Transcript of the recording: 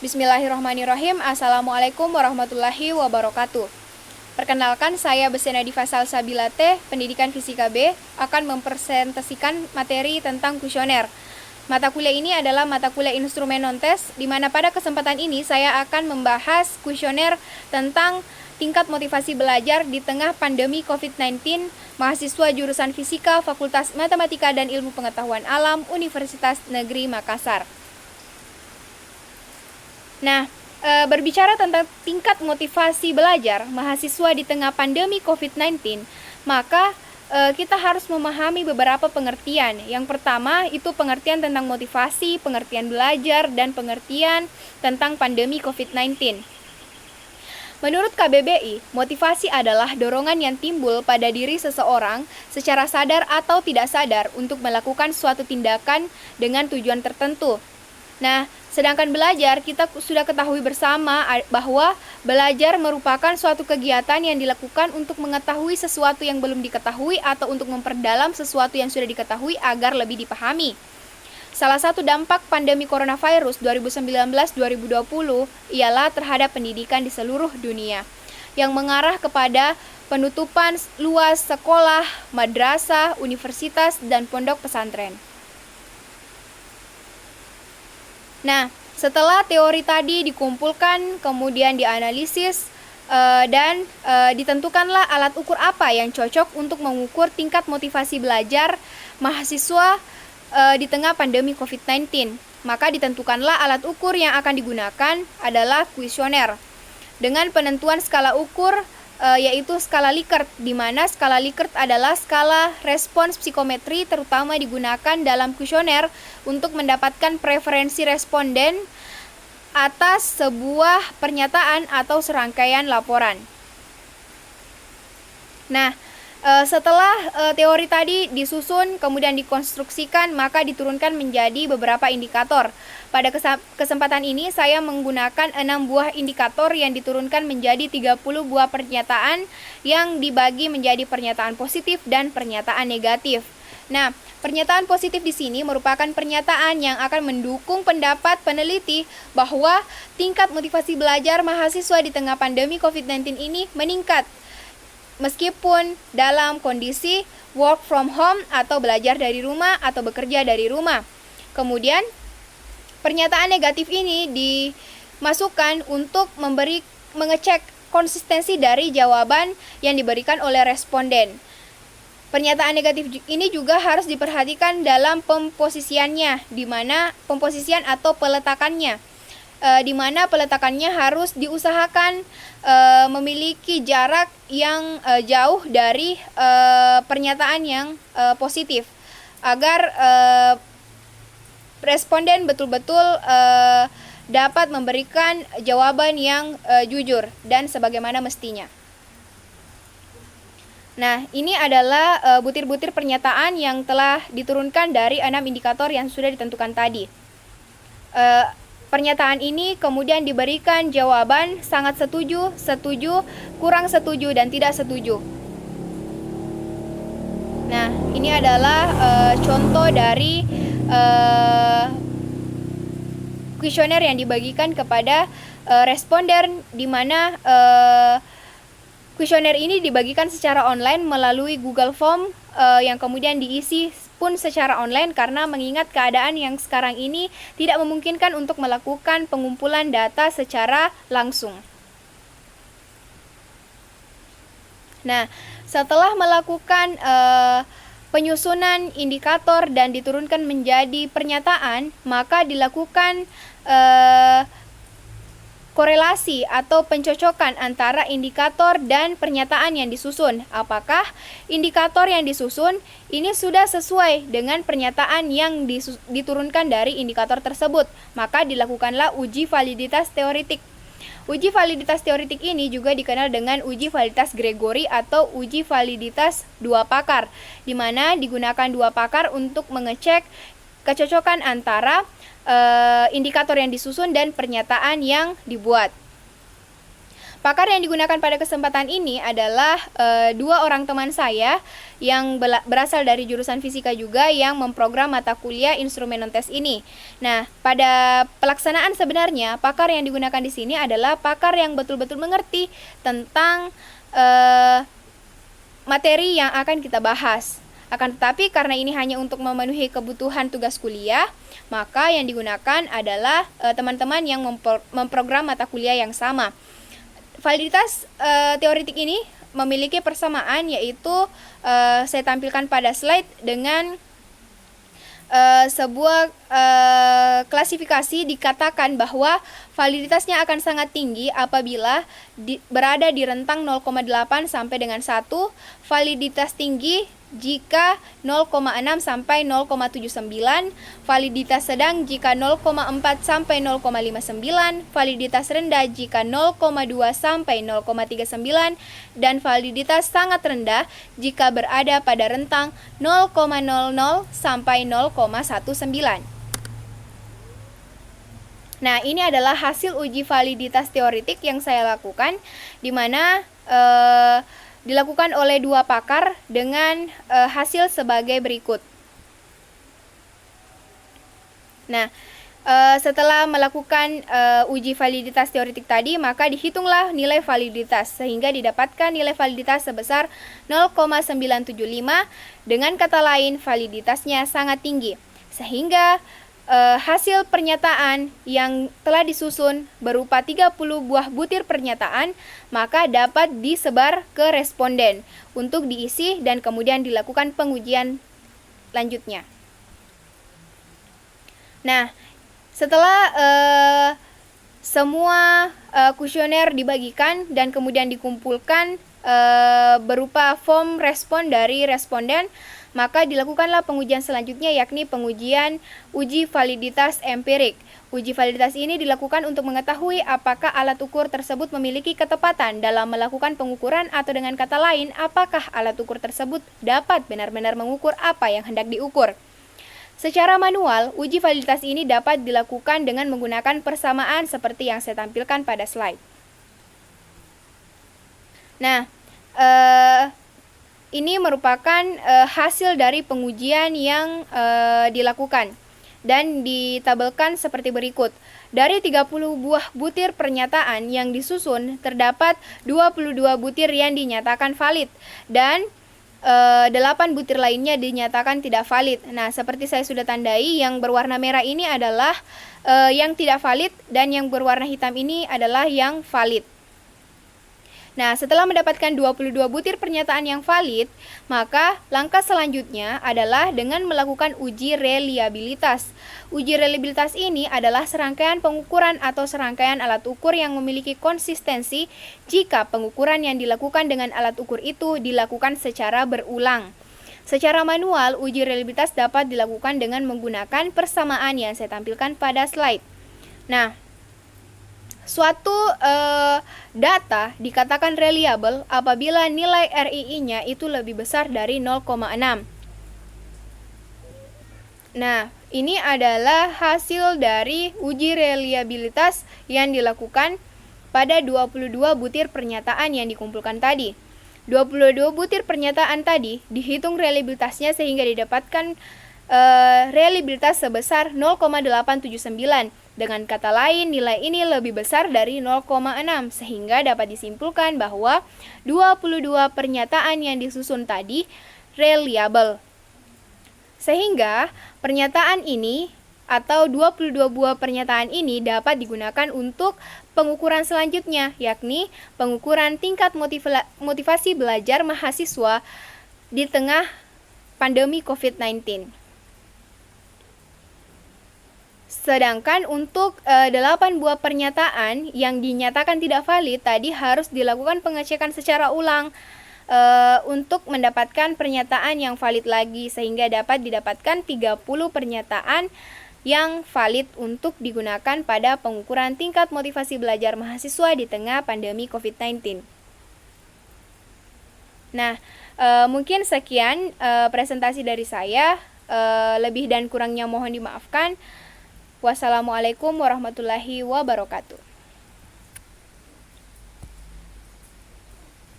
Bismillahirrahmanirrahim. Assalamualaikum warahmatullahi wabarakatuh. Perkenalkan, saya Besena Diva Salsabila T, Pendidikan Fisika B, akan mempresentasikan materi tentang kuesioner. Mata kuliah ini adalah mata kuliah instrumen non-tes, di mana pada kesempatan ini saya akan membahas kuesioner tentang tingkat motivasi belajar di tengah pandemi COVID-19 mahasiswa jurusan Fisika Fakultas Matematika dan Ilmu Pengetahuan Alam Universitas Negeri Makassar. Nah, berbicara tentang tingkat motivasi belajar mahasiswa di tengah pandemi COVID-19, maka kita harus memahami beberapa pengertian. Yang pertama itu pengertian tentang motivasi, pengertian belajar, dan pengertian tentang pandemi COVID-19. Menurut KBBI, motivasi adalah dorongan yang timbul pada diri seseorang secara sadar atau tidak sadar untuk melakukan suatu tindakan dengan tujuan tertentu. Nah, sedangkan belajar, kita sudah ketahui bersama bahwa belajar merupakan suatu kegiatan yang dilakukan untuk mengetahui sesuatu yang belum diketahui atau untuk memperdalam sesuatu yang sudah diketahui agar lebih dipahami. Salah satu dampak pandemi coronavirus 2019-2020 ialah terhadap pendidikan di seluruh dunia, yang mengarah kepada penutupan luas sekolah, madrasah, universitas, dan pondok pesantren. Nah, setelah teori tadi dikumpulkan, kemudian dianalisis, dan ditentukanlah alat ukur apa yang cocok untuk mengukur tingkat motivasi belajar mahasiswa di tengah pandemi COVID-19. Maka ditentukanlah alat ukur yang akan digunakan adalah kuesioner. Dengan penentuan skala ukur yaitu skala Likert, di mana skala Likert adalah skala respons psikometri terutama digunakan dalam kuesioner untuk mendapatkan preferensi responden atas sebuah pernyataan atau serangkaian laporan. Nah, setelah teori tadi disusun kemudian dikonstruksikan, maka diturunkan menjadi beberapa indikator. Pada kesempatan ini saya menggunakan 6 buah indikator yang diturunkan menjadi 30 buah pernyataan yang dibagi menjadi pernyataan positif dan pernyataan negatif. Nah, pernyataan positif di sini merupakan pernyataan yang akan mendukung pendapat peneliti bahwa tingkat motivasi belajar mahasiswa di tengah pandemi COVID-19 ini meningkat meskipun dalam kondisi work from home atau belajar dari rumah atau bekerja dari rumah. Kemudian pernyataan negatif ini dimasukkan untuk mengecek konsistensi dari jawaban yang diberikan oleh responden. Pernyataan negatif ini juga harus diperhatikan dalam pemposisiannya, di mana pemposisian atau peletakannya, di mana peletakannya harus diusahakan memiliki jarak yang jauh dari pernyataan yang positif, agar responden betul-betul dapat memberikan jawaban yang jujur dan sebagaimana mestinya. Nah, ini adalah butir-butir pernyataan yang telah diturunkan dari 6 indikator yang sudah ditentukan tadi. Pernyataan ini kemudian diberikan jawaban sangat setuju, setuju, kurang setuju, dan tidak setuju. Nah, ini adalah contoh dari kuesioner yang dibagikan kepada responden, di mana kuesioner ini dibagikan secara online melalui Google Form yang kemudian diisi pun secara online karena mengingat keadaan yang sekarang ini tidak memungkinkan untuk melakukan pengumpulan data secara langsung. Nah, setelah melakukan penyusunan indikator dan diturunkan menjadi pernyataan, maka dilakukan korelasi atau pencocokan antara indikator dan pernyataan yang disusun. Apakah indikator yang disusun ini sudah sesuai dengan pernyataan yang diturunkan dari indikator tersebut? Maka dilakukanlah uji validitas teoretik. Uji validitas teoretik ini juga dikenal dengan uji validitas Gregory atau uji validitas dua pakar, di mana digunakan dua pakar untuk mengecek kecocokan antara indikator yang disusun dan pernyataan yang dibuat. Pakar yang digunakan pada kesempatan ini adalah dua orang teman saya yang berasal dari jurusan fisika juga yang memprogram mata kuliah instrumen non-tes ini. Nah, pada pelaksanaan sebenarnya pakar yang digunakan di sini adalah pakar yang betul-betul mengerti tentang materi yang akan kita bahas. Akan tetapi karena ini hanya untuk memenuhi kebutuhan tugas kuliah, maka yang digunakan adalah teman-teman yang memprogram mata kuliah yang sama. Validitas teoretik ini memiliki persamaan, yaitu saya tampilkan pada slide dengan sebuah klasifikasi dikatakan bahwa validitasnya akan sangat tinggi apabila berada di rentang 0,8 sampai dengan 1, validitas tinggi jika 0,6 sampai 0,79, validitas sedang jika 0,4 sampai 0,59, validitas rendah jika 0,2 sampai 0,39, dan validitas sangat rendah jika berada pada rentang 0,00 sampai 0,19. Nah, ini adalah hasil uji validitas teoretik yang saya lakukan, di mana dilakukan oleh dua pakar dengan hasil sebagai berikut. Nah, setelah melakukan uji validitas teoretik tadi, maka dihitunglah nilai validitas sehingga didapatkan nilai validitas sebesar 0,975. Dengan kata lain, validitasnya sangat tinggi, sehingga hasil pernyataan yang telah disusun berupa 30 buah butir pernyataan maka dapat disebar ke responden untuk diisi dan kemudian dilakukan pengujian lanjutnya. Nah, setelah semua kuesioner dibagikan dan kemudian dikumpulkan berupa form respon dari responden, maka dilakukanlah pengujian selanjutnya, yakni pengujian uji validitas empirik. Uji validitas ini dilakukan untuk mengetahui apakah alat ukur tersebut memiliki ketepatan dalam melakukan pengukuran, atau dengan kata lain, apakah alat ukur tersebut dapat benar-benar mengukur apa yang hendak diukur. Secara manual, uji validitas ini dapat dilakukan dengan menggunakan persamaan seperti yang saya tampilkan pada slide. Nah, ini merupakan hasil dari pengujian yang dilakukan dan ditabelkan seperti berikut. Dari 30 buah butir pernyataan yang disusun, terdapat 22 butir yang dinyatakan valid dan 8 butir lainnya dinyatakan tidak valid. Nah, seperti saya sudah tandai, yang berwarna merah ini adalah yang tidak valid dan yang berwarna hitam ini adalah yang valid. Nah, setelah mendapatkan 22 butir pernyataan yang valid, maka langkah selanjutnya adalah dengan melakukan uji reliabilitas. Uji reliabilitas ini adalah serangkaian pengukuran atau serangkaian alat ukur yang memiliki konsistensi jika pengukuran yang dilakukan dengan alat ukur itu dilakukan secara berulang. Secara manual, uji reliabilitas dapat dilakukan dengan menggunakan persamaan yang saya tampilkan pada slide. Nah, suatu data dikatakan reliable apabila nilai RII-nya itu lebih besar dari 0,6. Nah, ini adalah hasil dari uji reliabilitas yang dilakukan pada 22 butir pernyataan yang dikumpulkan tadi. 22 butir pernyataan tadi dihitung reliabilitasnya sehingga didapatkan reliabilitas sebesar 0,879. Dengan kata lain, nilai ini lebih besar dari 0,6 sehingga dapat disimpulkan bahwa 22 pernyataan yang disusun tadi reliable. Sehingga pernyataan ini atau 22 buah pernyataan ini dapat digunakan untuk pengukuran selanjutnya, yakni pengukuran tingkat motivasi belajar mahasiswa di tengah pandemi COVID-19. Sedangkan untuk 8 buah pernyataan yang dinyatakan tidak valid tadi harus dilakukan pengecekan secara ulang untuk mendapatkan pernyataan yang valid lagi, sehingga dapat didapatkan 30 pernyataan yang valid untuk digunakan pada pengukuran tingkat motivasi belajar mahasiswa di tengah pandemi COVID-19. Nah, mungkin sekian presentasi dari saya. Lebih dan kurangnya mohon dimaafkan. Wassalamualaikum warahmatullahi wabarakatuh.